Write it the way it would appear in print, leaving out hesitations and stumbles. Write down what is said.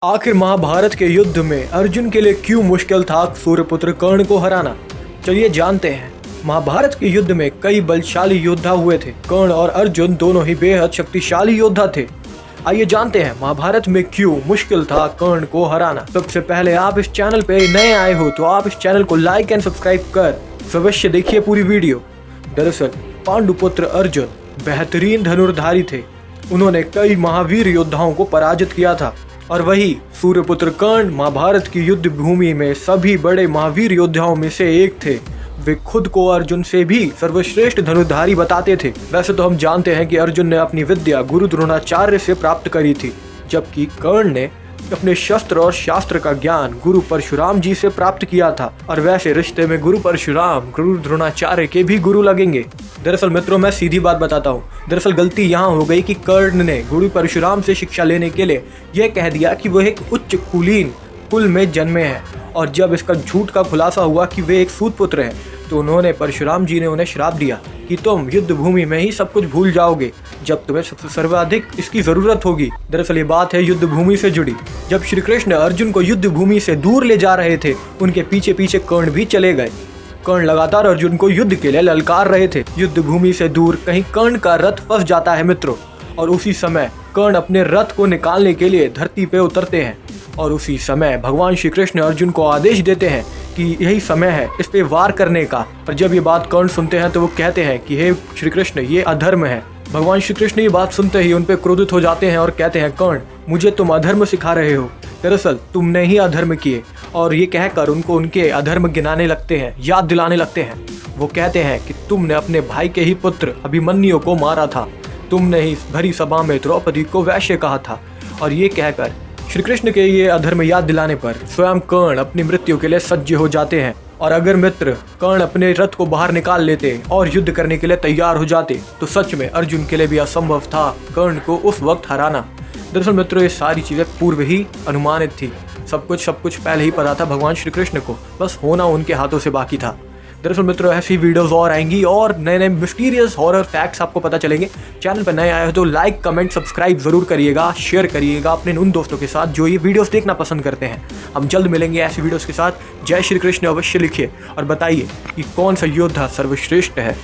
आखिर महाभारत के युद्ध में अर्जुन के लिए क्यों मुश्किल था सूर्यपुत्र कर्ण को हराना। चलिए जानते हैं। महाभारत के युद्ध में कई बलशाली योद्धा हुए थे। कर्ण और अर्जुन दोनों ही बेहद शक्तिशाली योद्धा थे। आइए जानते हैं महाभारत में क्यों मुश्किल था कर्ण को हराना। सबसे पहले आप इस चैनल पे नए आए हो तो आप इस चैनल को लाइक एंड सब्सक्राइब कर अवश्य देखिए पूरी वीडियो। दरअसल पांडुपुत्र अर्जुन बेहतरीन धनुर्धारी थे। उन्होंने कई महावीर योद्धाओं को पराजित किया था और वही सूर्यपुत्र कर्ण महाभारत की युद्ध भूमि में सभी बड़े महावीर योद्धाओं में से एक थे। वे खुद को अर्जुन से भी सर्वश्रेष्ठ धनुर्धारी बताते थे। वैसे तो हम जानते हैं कि अर्जुन ने अपनी विद्या गुरु द्रोणाचार्य से प्राप्त करी थी, जबकि कर्ण ने अपने शस्त्र और शास्त्र का ज्ञान गुरु परशुराम जी से प्राप्त किया था। और वैसे रिश्ते में गुरु परशुराम गुरु द्रोणाचार्य के भी गुरु लगेंगे। दरअसल मित्रों, मैं सीधी बात बताता हूँ। दरअसल गलती यहाँ हो गई कि कर्ण ने गुरु परशुराम से शिक्षा लेने के लिए यह कह दिया कि वह एक उच्च कुलीन कुल में जन्मे हैं, और जब इसका झूठ का खुलासा हुआ कि वे एक सूत पुत्र हैं तो उन्होंने परशुराम जी ने उन्हें श्राप दिया कि तुम युद्ध भूमि में ही सब कुछ भूल जाओगे जब तुम्हें सबसे सर्वाधिक इसकी जरूरत होगी। दरअसल ये बात है युद्ध भूमि से जुड़ी। जब श्री कृष्ण अर्जुन को युद्ध भूमि से दूर ले जा रहे थे, उनके पीछे पीछे कर्ण भी चले गए। कर्ण लगातार अर्जुन को युद्ध के लिए ललकार रहे थे। युद्ध भूमि से दूर कहीं कर्ण का रथ फंस जाता है मित्रों, और उसी समय कर्ण अपने रथ को निकालने के लिए धरती पे उतरते हैं। और उसी समय भगवान श्री कृष्ण अर्जुन को आदेश देते हैं कि यही समय है इस पे वार करने का। और जब ये बात कर्ण सुनते हैं तो वो कहते हैं कि हे श्री कृष्ण, ये अधर्म है। भगवान श्री कृष्ण ये बात सुनते ही उन पे क्रोधित हो जाते हैं और कहते हैं, कर्ण, मुझे तुम अधर्म सिखा रहे हो। दरअसल तुमने ही अधर्म किए। और ये कहकर उनको उनके अधर्म गिनाने लगते हैं, याद दिलाने लगते हैं। वो कहते हैं कि तुमने अपने भाई के ही पुत्र अभिमन्यु को मारा था, तुमने ही भरी सभा में द्रौपदी को वैश्य कहा था। और ये कहकर श्री कृष्ण के ये अधर्म याद दिलाने पर स्वयं कर्ण अपनी मृत्यु के लिए सज्ज हो जाते हैं। और अगर मित्र कर्ण अपने रथ को बाहर निकाल लेते और युद्ध करने के लिए तैयार हो जाते तो सच में अर्जुन के लिए भी असंभव था कर्ण को उस वक्त हराना। दरअसल मित्रों, ये सारी चीजें पूर्व ही अनुमानित थी। सब कुछ पहले ही पता था भगवान श्री कृष्ण को, बस होना उनके हाथों से बाकी था। दरअसल मित्रों, ऐसी वीडियोस और आएंगी और नए नए मिस्टीरियस हॉरर फैक्ट्स आपको पता चलेंगे। चैनल पर नए आए हो तो लाइक कमेंट सब्सक्राइब जरूर करिएगा, शेयर करिएगा अपने उन दोस्तों के साथ जो ये वीडियोस देखना पसंद करते हैं। हम जल्द मिलेंगे ऐसी वीडियोस के साथ। जय श्री कृष्ण अवश्य लिखिए और बताइए कि कौन सा योद्धा सर्वश्रेष्ठ है।